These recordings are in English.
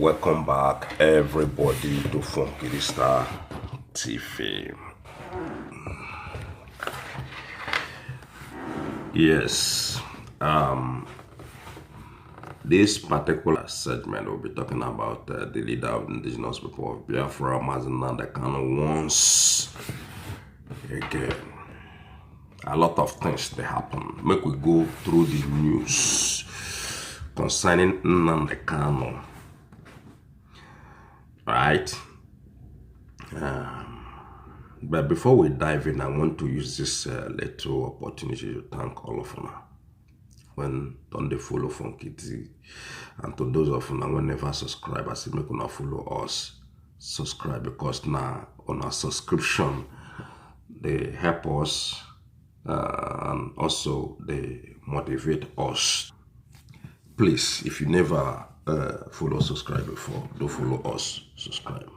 Welcome back, everybody, to Funky Star TV. Yes, this particular segment will be talking about the leader of the indigenous people of Biafra, Nnamdi Kanu, once again. A lot of things they happen. Make we go through the news concerning Nnamdi Kanu. Right? But before we dive in, I want to use this little opportunity to thank all of you when don't they follow Funky T, and to those of you who never subscribe, I say make you follow us, subscribe, because now on our subscription they help us and also they motivate us. Please, if you never follow subscribe before, do follow us, subscribe.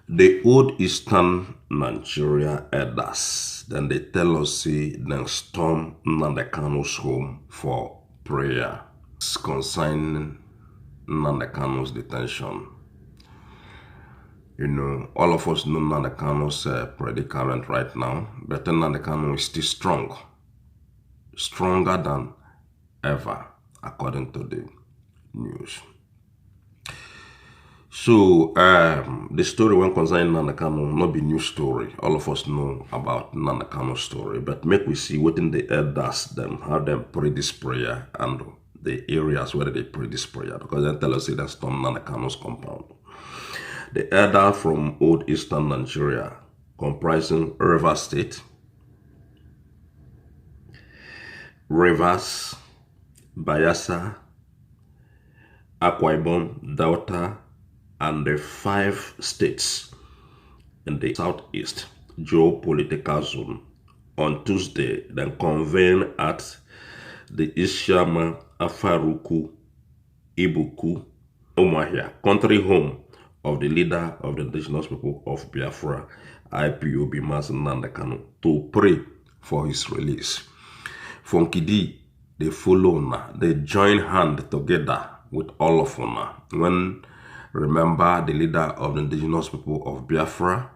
The old Eastern Nigeria elders, then they tell us, say, then storm Nnamdi Kanu's home for prayer concerning Nnamdi Kanu's detention. You know, all of us know Nnamdi Kanu's predicament right now, but Nnamdi Kanu is still strong, stronger than ever, according to the news. So, the story when concerning Nnamdi Kanu not be new story. All of us know about Nnamdi Kanu's story, but make we see what in the elders them, how them pray this prayer and the areas where they pray this prayer, because they tell us that storm Nnamdi Kanu's compound. The elder from old Eastern Nigeria, comprising River State, Rivers, Bayelsa, Akwa Ibom, Delta, and the 5 states in the southeast geopolitical zone on Tuesday, then convened at the Isiama Afaruku Ibuku Umuahia, country home of the leader of the indigenous people of Biafra, IPOB Nnamdi Kanu, to pray for his release. Funky D, they follow now, they join hand together with all of us. When remember the leader of the indigenous people of Biafra,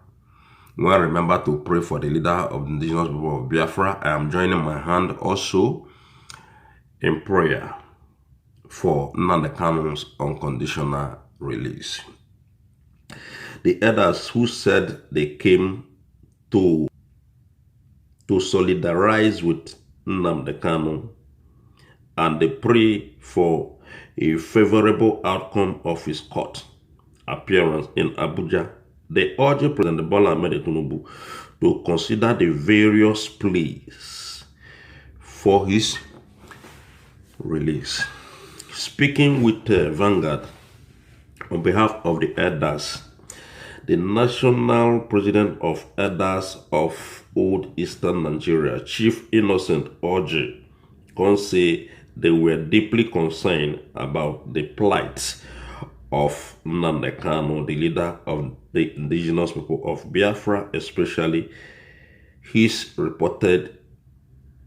when remember to pray for the leader of the indigenous people of Biafra, I am joining my hand also in prayer for Nnamdi Kanu's unconditional release. The elders who said they came to solidarize with Nnamdi Kanu and they pray for a favorable outcome of his court appearance in Abuja, they urge President Bola Tinubu to consider the various pleas for his release. Speaking with Vanguard on behalf of the elders, the national president of elders of old Eastern Nigeria, Chief Innocent Orji, can say they were deeply concerned about the plight of Nnamdi Kanu, the leader of the indigenous people of Biafra, especially his reported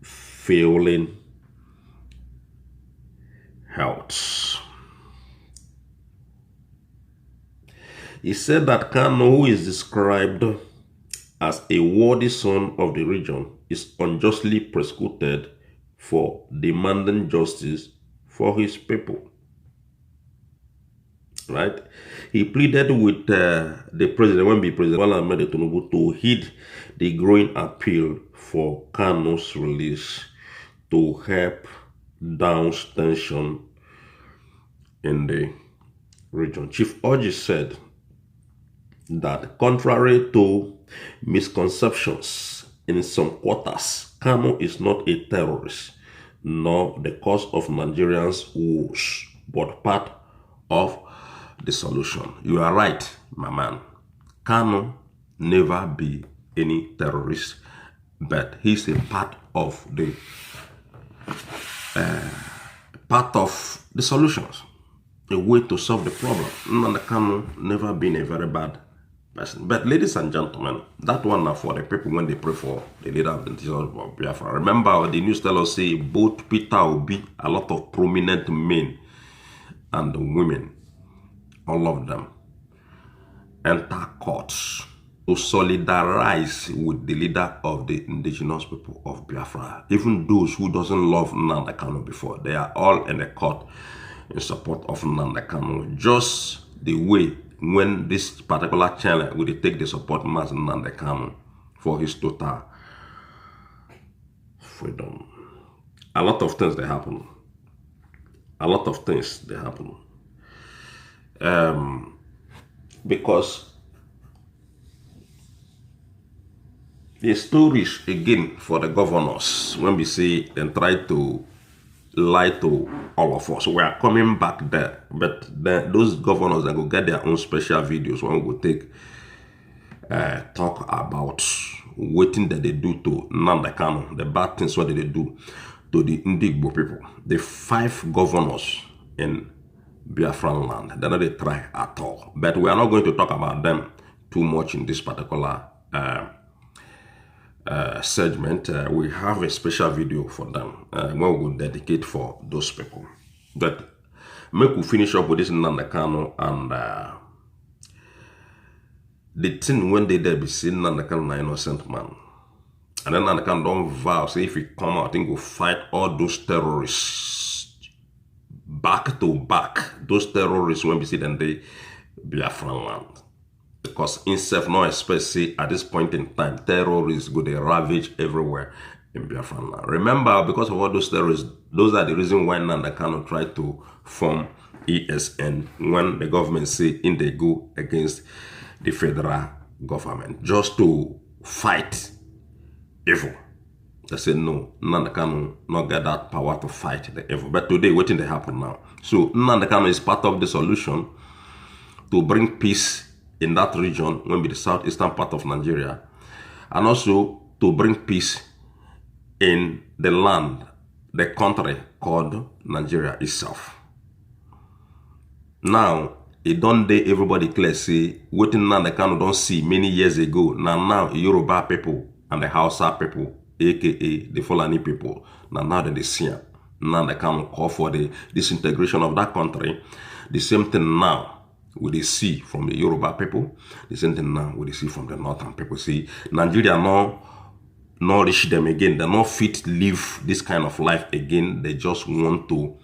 failing health. He said that Kanu, who is described as a worthy son of the region, is unjustly persecuted for demanding justice for his people. Right? He pleaded with the president, when be President Bola Tinubu, to heed the growing appeal for Kanu's release to help down tension in the region. Chief Orji said that contrary to misconceptions in some quarters, Kanu is not a terrorist, nor the cause of Nigerians' woes, but part of the solution. You are right, my man. Kanu never be any terrorist, but he's a part of the solutions, a way to solve the problem. Nnamdi Kanu never been a very bad person. But ladies and gentlemen, that one now for the people when they pray for the leader of the indigenous people of Biafra. Remember, the news tell us say both Peter Obi, a lot of prominent men and the women, all of them, enter courts to solidarize with the leader of the indigenous people of Biafra. Even those who doesn't love Nnamdi Kanu before, they are all in the court in support of Nnamdi Kanu. Just the way when this particular channel will take the support mass Nnamdi Kanu for his total freedom. A lot of things they happen. A lot of things they happen. Because the stories again for the governors, when we say and try to lie to all of us, we are coming back there. But those governors that will get their own special videos when we take talk about what that they do to Nnamdi Kanu, the bad things what they do to the Ndigbo people. The 5 governors in Biafran land, they're not they try at all. But we are not going to talk about them too much in this particular segment. We have a special video for them when we will dedicate for those people. But make we finish up with this Nnamdi Kanu and the thing when they there be seen Nnamdi Kanu an innocent man. And then Nnamdi Kanu don't vow, say if he come out, he go fight all those terrorists back to back. Those terrorists when we see them they Biafran land. Because himself no expect say at this point in time, terrorists go they ravage everywhere in Biafran land. Remember, because of all those terrorists, those are the reason why Nnamdi Kanu tried to form ESN when the government say in they go against the federal government just to fight evil. They say no, Nnamdi Kanu not get that power to fight the evil. But today, what they happen now? So Nnamdi Kanu is part of the solution to bring peace in that region, when be the southeastern part of Nigeria, and also to bring peace in the land, the country called Nigeria itself. Now, it don't dey everybody clear say what Nnamdi Kanu don't see many years ago. Now Yoruba people and the Hausa people, aka the Fulani people, now they see Nnamdi Kanu call for the disintegration of that country. The same thing now we see from the Yoruba people. The same thing now we see from the northern people. See, Nigeria not reach them again. They not fit live this kind of life again. They just want to.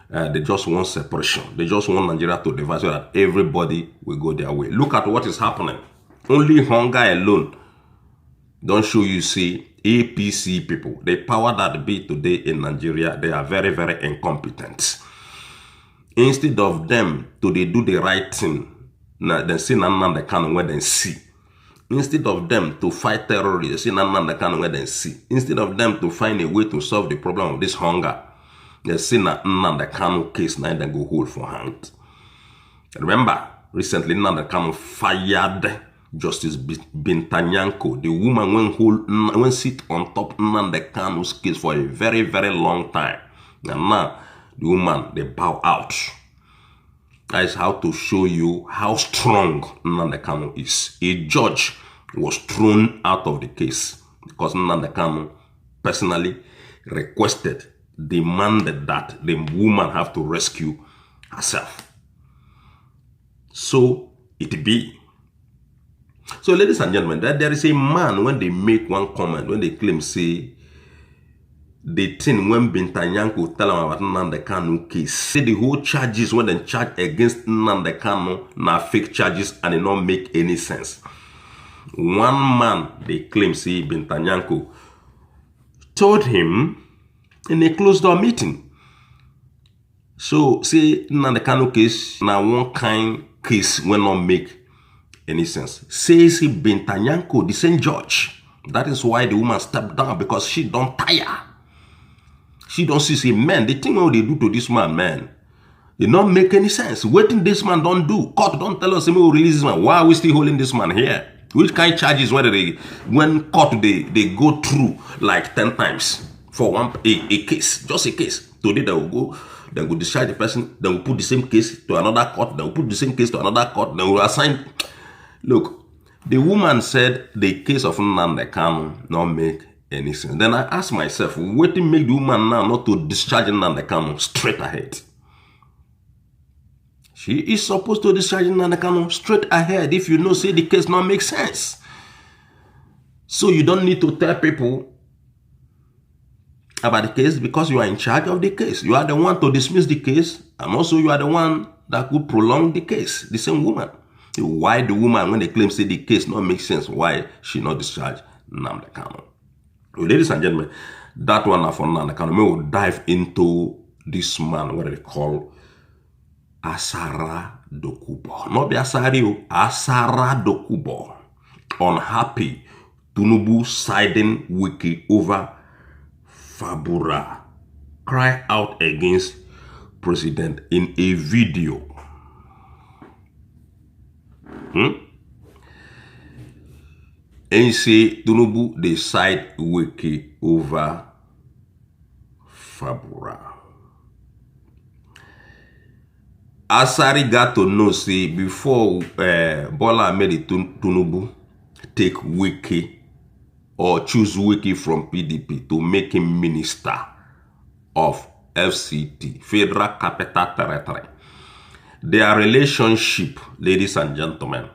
They just want separation. They just want Nigeria to divide so that everybody will go their way. Look at what is happening. Only hunger alone don't show you see APC people. The power that be today in Nigeria, they are very, very incompetent. Instead of them to they do the right thing, they see Nnamdi Kanu where they see. Instead of them to fight terrorists, they see Nnamdi Kanu where they see. Instead of them to find a way to solve the problem of this hunger, they see Nnamdi Kanu case now they go hold for hand. Remember, recently Nnamdi Kanu fired Justice Binta Yanko, the woman when sit on top Nnamdi Kanu's case for a very, very long time. And now the woman they bow out. That is how to show you how strong Nnamdi Kanu is. A judge was thrown out of the case because Nnamdi Kanu personally requested, demanded that the woman have to rescue herself. So it be. So ladies and gentlemen, that there is a man when they make one comment, when they claim say the thing when Binta Yanko tell him about Nnamdi Kanu case, say the whole charges when they charge against Nnamdi Kanu na fake charges and it not make any sense. One man they claim say Binta Yanko told him in a closed door meeting. So say Nnamdi Kanu case na one kind case when not make any sense. Says he Binta Yanko, the same judge. That is why the woman stepped down, because she don't tire. She don't see, say, man, the thing what they do to this man, it not make any sense. Waiting this man don't do. Court don't tell us, we will release this man. Why are we still holding this man here? Which kind of charges when court they go through like 10 times for a case, just a case. Today they will go, they will discharge the person, they will put the same case to another court, they will put the same case to another court, they will assign. Look, the woman said the case of Nnamdi Kanu not make any sense. Then I asked myself, what to make the woman now not to discharge Nnamdi Kanu straight ahead? She is supposed to discharge Nnamdi Kanu straight ahead if you know, say the case not make sense. So you don't need to tell people about the case because you are in charge of the case. You are the one to dismiss the case, and also you are the one that could prolong the case. The same woman. Why the woman, when they claim say the case not make sense, why she not discharge Nnamdi Kanu? Ladies and gentlemen, that one for Nnamdi Kanu. We will dive into this man, what they call Asari Dokubo. Not be Asari, Asari Dokubo. Unhappy Tinubu siding Wike over Fabura. Cry out against president in a video. And say Tinubu they side Wike over Fabura. Asari got to know, say, before Bola made Tinubu take Wike or choose Wike from PDP to make him minister of FCT, Federal Capital Territory. Their relationship, ladies and gentlemen,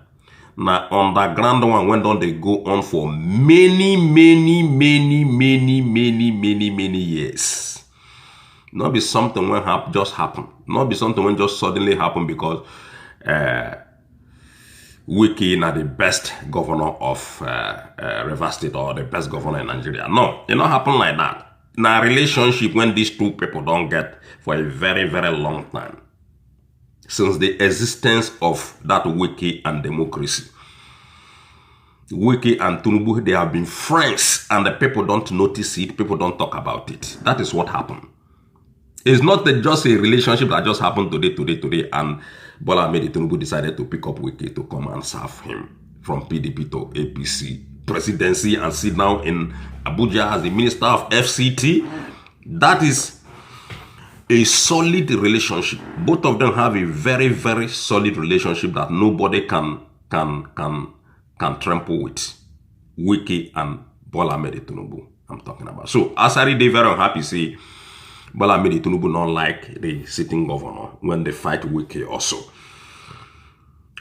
now underground one went on, they go on for many years. Not be something when just happen. Not be something when just suddenly happen because Wike not the best governor of Rivers State or the best governor in Nigeria. No, it not happen like that. Now relationship when these two people don't get for a very long time. Since the existence of that Wike and democracy. Wike and Tinubu, they have been friends and the people don't notice it, people don't talk about it. That is what happened. It's not just a relationship that just happened today, and Bola Tinubu decided to pick up Wike to come and serve him from PDP to APC presidency and sit down in Abuja as the minister of FCT. That is a solid relationship. Both of them have a very solid relationship that nobody can trample with. Wike and Bola Tinubu, I'm talking about. So Asari, they very unhappy, say Bola Tinubu not like the sitting governor when they fight Wike also.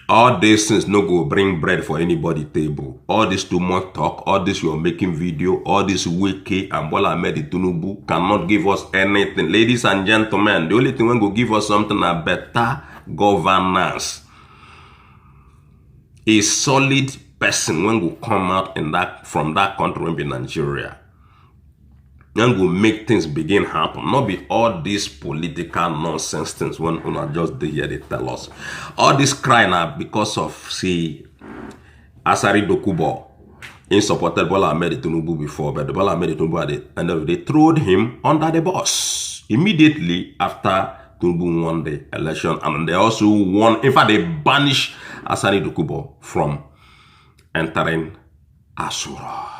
All these things no go bring bread for anybody table. All this too much talk, all this you're making video, all this Wike and Bola Tinubu cannot give us anything. Ladies and gentlemen, the only thing when go give us something a better governance. A solid person when go come out in that from that country when be Nigeria. And go make things begin happen. Not be all these political nonsense things when una just dey here they tell us. All this crying now because of see Asari Dokubo in supported Bola Tinubu before, but the Bola Tinubu at the end of the day threw him under the bus immediately after Tinubu won the election, and they also won. In fact, they banished Asari Dokubo from entering Asura.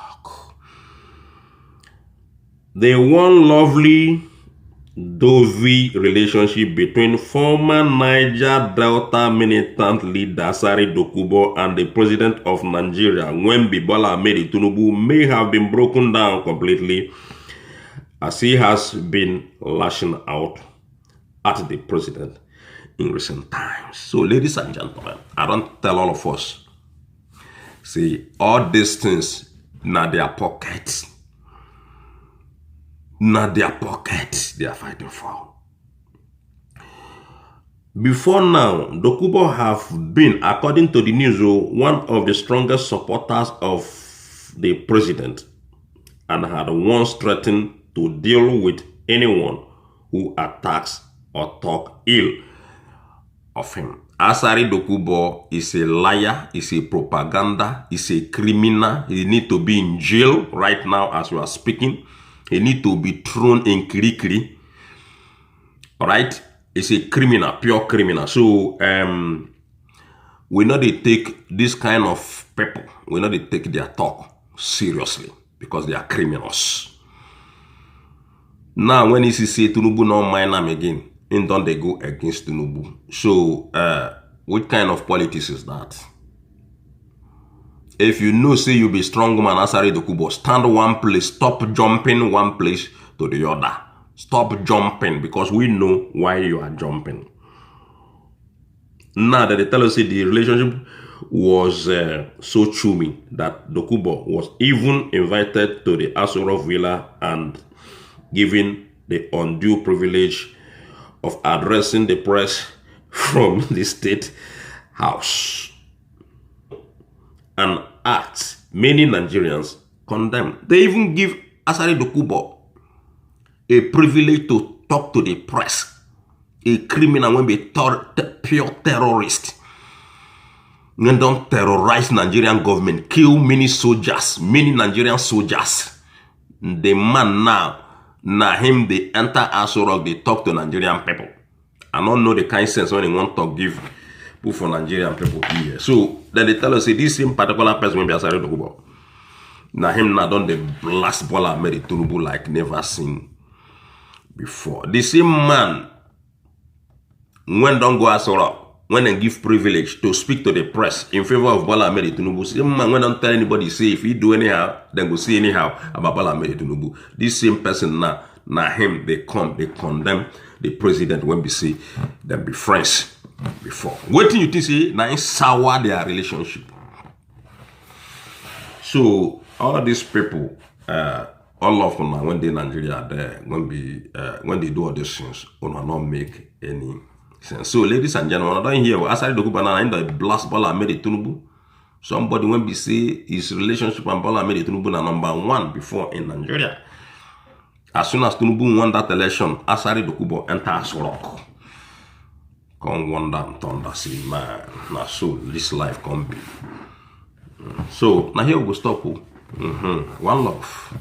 The one lovely dovey relationship between former Niger Delta militant leader Asari Dokubo and the president of Nigeria, when Bola Tinubu, may have been broken down completely as he has been lashing out at the president in recent times. So, ladies and gentlemen, I don't tell all of us, see, all these things in their pockets. Not their pockets they are fighting for. Before now, Dokubo have been, according to the news, one of the strongest supporters of the president and had once threatened to deal with anyone who attacks or talk ill of him. Asari Dokubo is a liar, is a propaganda, is a criminal. He need to be in jail right now as we are speaking. He need to be thrown in Kirikiri. Alright? It's a criminal, pure criminal. So, we know they take this kind of people, we know they take their talk seriously because they are criminals. Now, when he say Tinubu no mind them again, and don't they go against Tinubu? So, what kind of politics is that? If you know, say you be strong man, Asari Dokubo, stand one place, stop jumping one place to the other. Stop jumping because we know why you are jumping. Now that they tell us the relationship was so chummy that Dokubo was even invited to the Asari villa and given the undue privilege of addressing the press from the state house. An act many Nigerians condemn. They even give Asari Dokubo a privilege to talk to the press. A criminal when be pure terrorist. When don't terrorize Nigerian government, kill many soldiers, many Nigerian soldiers. The man now him they enter Asari, they talk to Nigerian people. I don't know the kind of sense when they want to give people for Nigerian people here. So then they tell us, say, this same particular person will be Asari Dokubo. Now him now done the blast Bola Ahmed Tinubu like never seen before. The same man when don't go Asari, when they give privilege to speak to the press in favor of Bola Ahmed Tinubu, same man when don't tell anybody say if he do anyhow, then go see anyhow about Bola Ahmed Tinubu. This same person now him they condemn the president when we see them be friends before. What do you think say now sour their relationship? So all these people, all of them when they in Nigeria there when they do all these things, will not make any sense. So ladies and gentlemen, I don't hear Asari Dokubo now in the blast Bola Ahmed Tinubu. Somebody when we say his relationship and Bola Ahmed Tinubu na #1 before in Nigeria. As soon as Tinubu won that election, Asari Dokubo enter Asari. Come wonder and thunder, see man. Now so this life can be. So now here we go stop. One love.